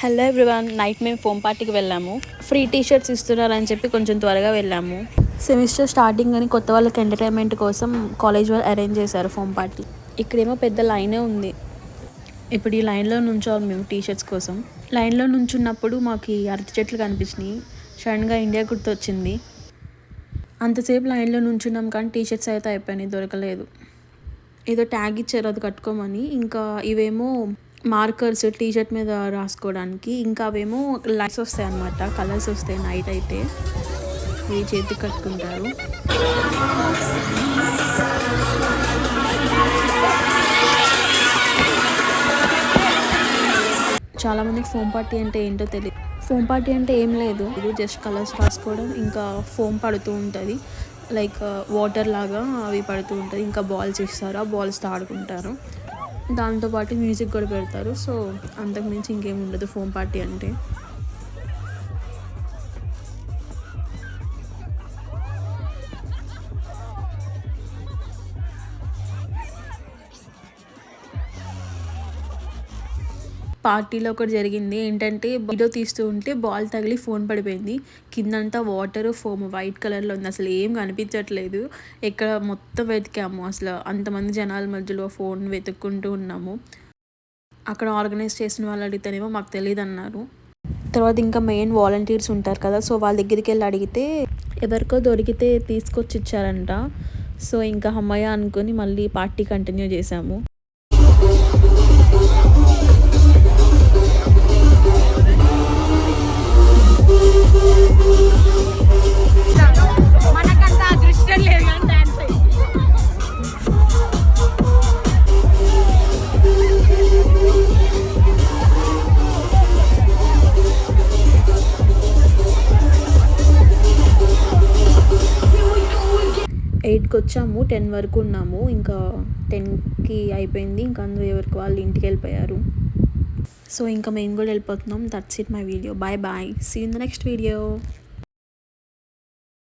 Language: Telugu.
హలో ఎవ్రీవన్, నైట్ మేము ఫోమ్ పార్టీకి వెళ్ళాము. ఫ్రీ టీషర్ట్స్ ఇస్తున్నారని చెప్పి కొంచెం త్వరగా వెళ్ళాము. సెమిస్టర్ స్టార్టింగ్ అని కొత్త వాళ్ళకి ఎంటర్టైన్మెంట్ కోసం కాలేజ్ వాళ్ళు అరేంజ్ చేశారు ఫోమ్ పార్టీ. ఇక్కడేమో పెద్ద లైనే ఉంది. ఇప్పుడు ఈ లైన్లో నుంచోవాలి మేము టీషర్ట్స్ కోసం. లైన్లో నుంచున్నప్పుడు మాకు ఈ అరటి చెట్లు కనిపించినాయి. సడన్గా ఇండియా గుర్తొచ్చింది. అంతసేపు లైన్లో నుంచున్నాం కానీ టీషర్ట్స్ అయితే అయిపోయినాయి, దొరకలేదు. ఏదో ట్యాగ్ ఇచ్చారు అది కట్టుకోమని. ఇంకా ఇవేమో మార్కర్స్ టీషర్ట్ మీద రాసుకోవడానికి. ఇంకా అవేమో లైట్స్ వస్తాయి అన్నమాట, కలర్స్ వస్తాయి నైట్ అయితే. ఇవి చేతికి కట్టుకుంటారు. చాలామందికి ఫోమ్ పార్టీ అంటే ఏంటో తెలియదు. ఫోమ్ పార్టీ అంటే ఏం లేదు, ఇది జస్ట్ కలర్స్ రాసుకోవడం, ఇంకా ఫోమ్ పడుతూ ఉంటుంది, లైక్ వాటర్ లాగా అవి పడుతూ ఉంటుంది. ఇంకా బాల్స్ ఇస్తారు, ఆ బాల్స్తో ఆడుకుంటారు. దాంతోపాటు మ్యూజిక్ కూడా పెడతారు. సో అంతకుమించి ఇంకేం ఉండదు ఫోమ్ పార్టీ అంటే. పార్టీలో ఒకటి జరిగింది ఏంటంటే, వీడియో తీస్తూ ఉంటే బాల్ తగిలి ఫోన్ పడిపోయింది. కిందంతా వాటర్ ఫోమ్ వైట్ కలర్లో ఉంది, అసలు ఏం కనిపించట్లేదు. ఎక్కడ మొత్తం వెతికాము, అసలు అంతమంది జనాల మధ్యలో ఫోన్ వెతుక్కుంటూ ఉన్నాము. అక్కడ ఆర్గనైజ్ చేసిన వాళ్ళు అడిగితేనేమో మాకు తెలియదు అన్నారు. తర్వాత ఇంకా మెయిన్ వాలంటీర్స్ ఉంటారు కదా, సో వాళ్ళ దగ్గరికి వెళ్ళి అడిగితే ఎవరికో దొరికితే తీసుకొచ్చి ఇచ్చారంట. సో ఇంకా అమ్మయ్య అనుకుని మళ్ళీ పార్టీ కంటిన్యూ చేసాము. మనకంత అదృష్టం లేదు కానీ డాన్స్ అయ్యి 8కి వచ్చాము, 10 వరకు ఉన్నాము. ఇంకా 10కి అయిపోయింది. ఇంకా అందరూ ఎవరికి వాళ్ళు ఇంటికి వెళ్ళిపోయారు. సో ఇంకా మేము కూడా వెళ్ళిపోతున్నాం. That's it my video. Bye bye, see you in the next video.